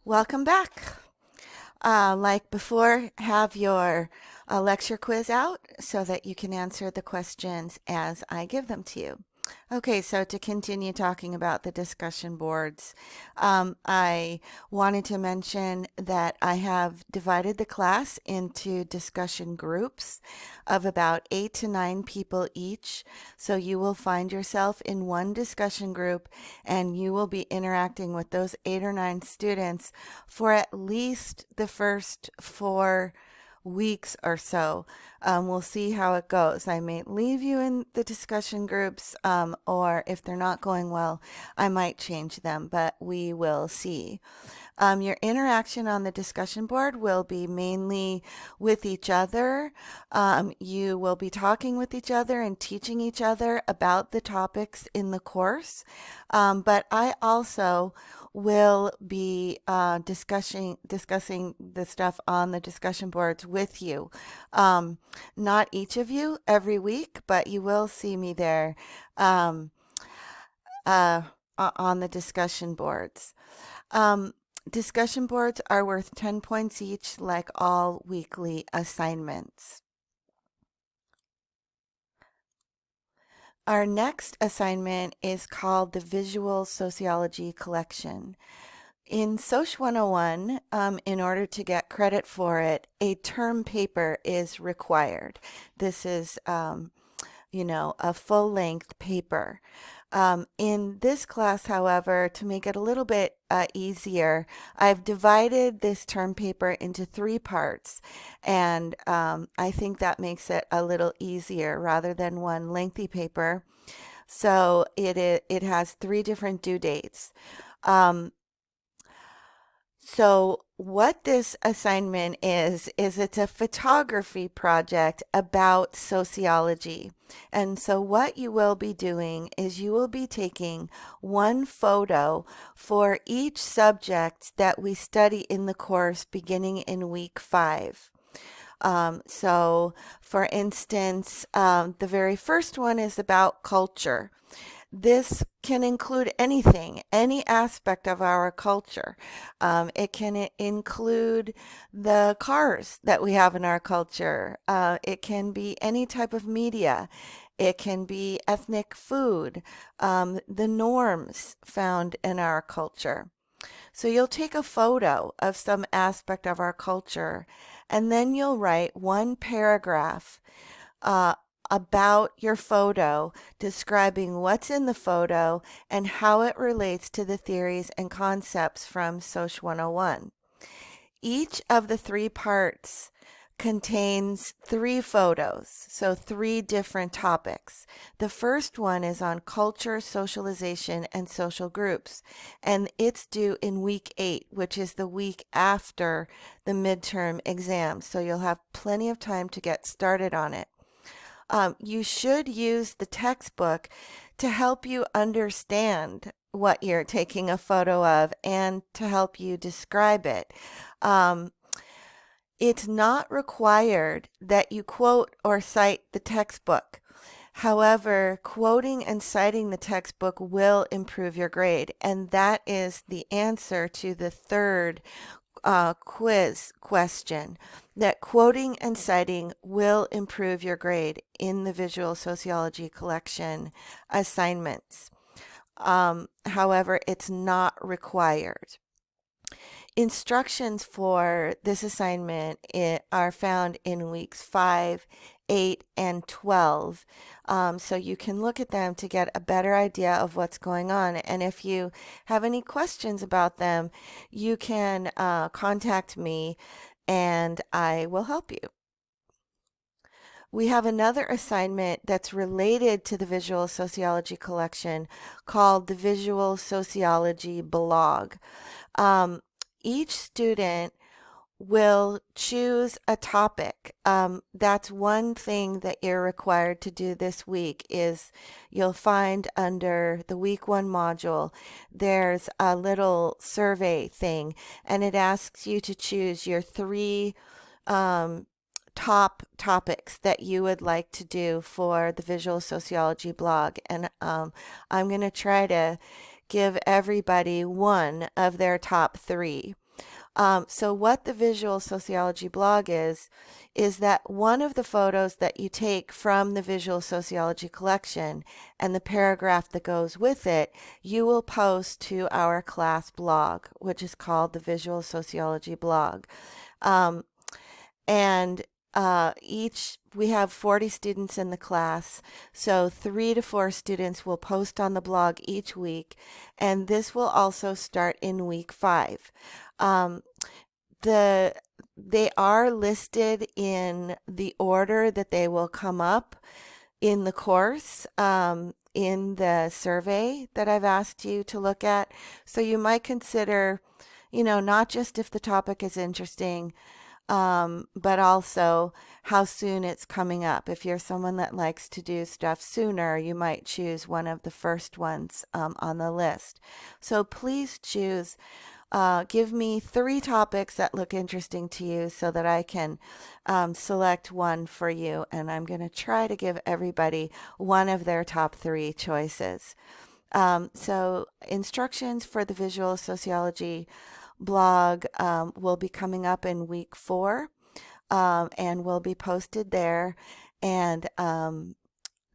Welcome back. Like before, have your lecture quiz out so that you can answer the questions as I give them to you. Okay, so to continue talking about the discussion boards, I wanted to mention that I have divided the class into discussion groups of about 8 to 9 people each. So you will find yourself in one discussion group and you will be interacting with those 8 or 9 students for at least the first 4 weeks or so. We'll see how it goes. I may leave you in the discussion groups, or if they're not going well, I might change them, but we will see. Your interaction on the discussion board will be mainly with each other. You will be talking with each other and teaching each other about the topics in the course. But I also will be discussing the stuff on the discussion boards with you. Not each of you every week, but you will see me there um, uh, on the discussion boards. Um, Discussion boards are worth 10 points each, like all weekly assignments. Our next assignment is called the Visual Sociology Collection. In Soc 101, in order to get credit for it, a term paper is required. This is a full-length paper. In this class, however, to make it a little bit easier, I've divided this term paper into 3 parts, and I think that makes it a little easier rather than one lengthy paper. So it has 3 different due dates. Um, so what this assignment is it's a photography project about sociology. And so what you will be doing is you will be taking one photo for each subject that we study in the course beginning in week 5. So for instance, the very first one is about culture. This can include anything, any aspect of our culture. It can include the cars that we have in our culture. It can be any type of media. It can be ethnic food, the norms found in our culture. So you'll take a photo of some aspect of our culture, and then you'll write one paragraph uh, about your photo, describing what's in the photo and how it relates to the theories and concepts from Soc 101. Each of the 3 parts contains 3 photos, so 3 different topics. The first one is on culture, socialization, and social groups, and it's due in week 8, which is the week after the midterm exam, so you'll have plenty of time to get started on it. You should use the textbook to help you understand what you're taking a photo of and to help you describe it. Um, it's not required that you quote or cite the textbook. However, quoting and citing the textbook will improve your grade, and that is the answer to the third quiz question, that quoting and citing will improve your grade in the visual sociology collection assignments. However, it's not required. Instructions for this assignment are found in weeks 5, 8, and 12. So you can look at them to get a better idea of what's going on. And if you have any questions about them, you can contact me and I will help you. We have another assignment that's related to the Visual Sociology collection called the Visual Sociology Blog. Um, each student will choose a topic. That's one thing that you're required to do this week is you'll find under the week 1 module, there's a little survey thing, and it asks you to choose your 3 um, top topics that you would like to do for the Visual Sociology blog. And I'm going to try to give everybody one of their top 3. So what the visual sociology blog is that one of the photos that you take from the visual sociology collection and the paragraph that goes with it, you will post to our class blog, which is called the Visual Sociology blog. Um, and we have 40 students in the class, so 3 to 4 students will post on the blog each week, and this will also start in week 5. Um, the they are listed in the order that they will come up in the course, in the survey that I've asked you to look at. So you might consider, not just if the topic is interesting, but also how soon it's coming up. If you're someone that likes to do stuff sooner, you might choose one of the first ones on the list. So please give me 3 topics that look interesting to you so that I can select one for you. And I'm going to try to give everybody one of their top 3 choices. So instructions for the visual sociology blog will be coming up in week 4 and will be posted there. And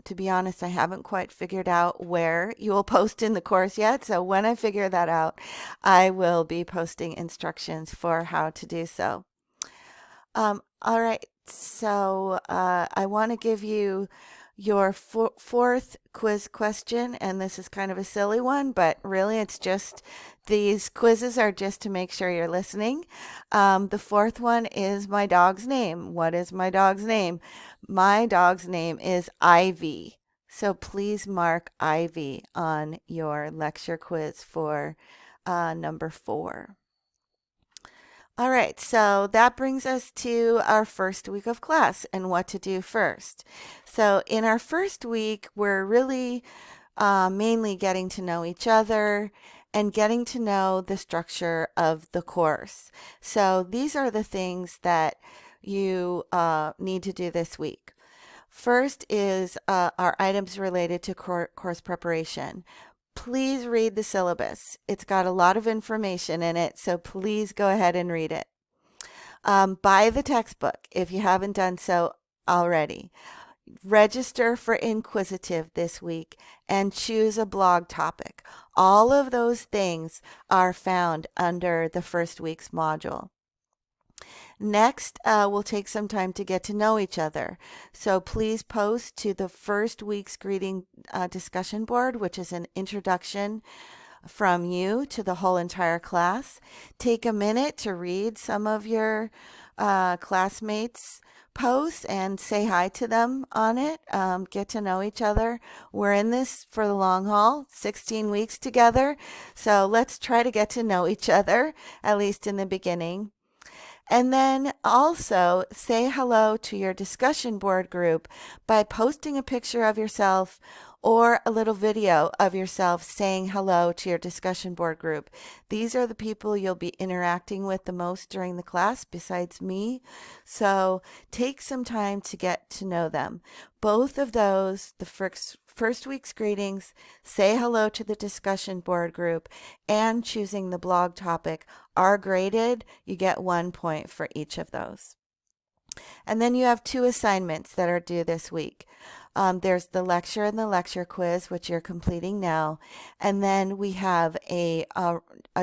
to be honest, I haven't quite figured out where you will post in the course yet. So when I figure that out, I will be posting instructions for how to do so. All right. So I want to give you your fourth quiz question, and this is kind of a silly one, but really it's just these quizzes are just to make sure you're listening. The fourth one is my dog's name. What is my dog's name? My dog's name is Ivy. So please mark Ivy on your lecture quiz for number 4. All right, so that brings us to our first week of class and what to do first. So in our first week, we're really mainly getting to know each other and getting to know the structure of the course. So these are the things that you need to do this week. First is our items related to course preparation. Please read the syllabus. It's got a lot of information in it, so please go ahead and read it. Buy the textbook if you haven't done so already. Register for Inquisitive this week and choose a blog topic. All of those things are found under the first week's module. Next, we'll take some time to get to know each other. So please post to the first week's greeting discussion board, which is an introduction from you to the whole entire class. Take a minute to read some of your classmates' posts and say hi to them on it. Get to know each other. We're in this for the long haul, 16 weeks together. So let's try to get to know each other, at least in the beginning. And then also say hello to your discussion board group by posting a picture of yourself or a little video of yourself saying hello to your discussion board group. These are the people you'll be interacting with the most during the class besides me. So take some time to get to know them. Both of those, the first week's greetings, say hello to the discussion board group, and choosing the blog topic are graded. You get 1 point for each of those. And then you have 2 assignments that are due this week. There's the lecture and the lecture quiz, which you're completing now. And then we have a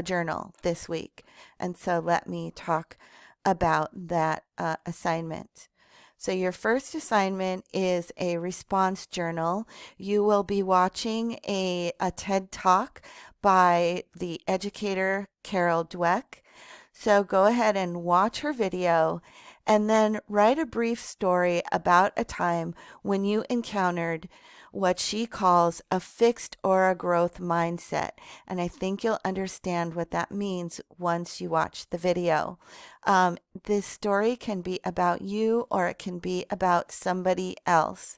journal this week. And so let me talk about that assignment. So your first assignment is a response journal. You will be watching a TED Talk by the educator Carol Dweck. So go ahead and watch her video and then write a brief story about a time when you encountered what she calls a fixed or a growth mindset. And I think you'll understand what that means once you watch the video. This story can be about you or it can be about somebody else.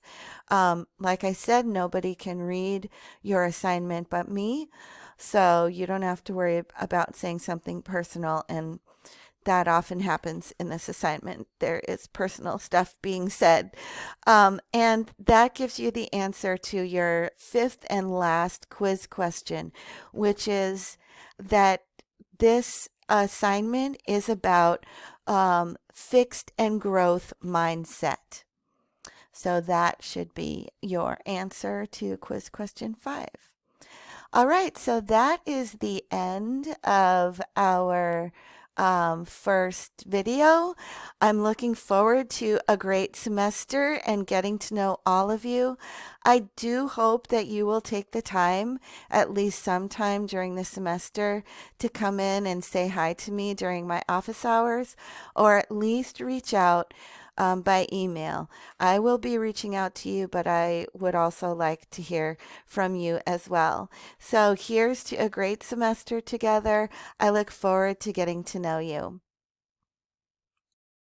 Like I said, nobody can read your assignment but me. So you don't have to worry about saying something personal, and that often happens in this assignment. There is personal stuff being said. And that gives you the answer to your 5th and last quiz question, which is that this assignment is about fixed and growth mindset. So that should be your answer to quiz question 5. All right, so that is the end of our first video. I'm looking forward to a great semester and getting to know all of you. I do hope that you will take the time, at least sometime during the semester, to come in and say hi to me during my office hours, or at least reach out by email. I will be reaching out to you, but I would also like to hear from you as well. So here's to a great semester together. I look forward to getting to know you.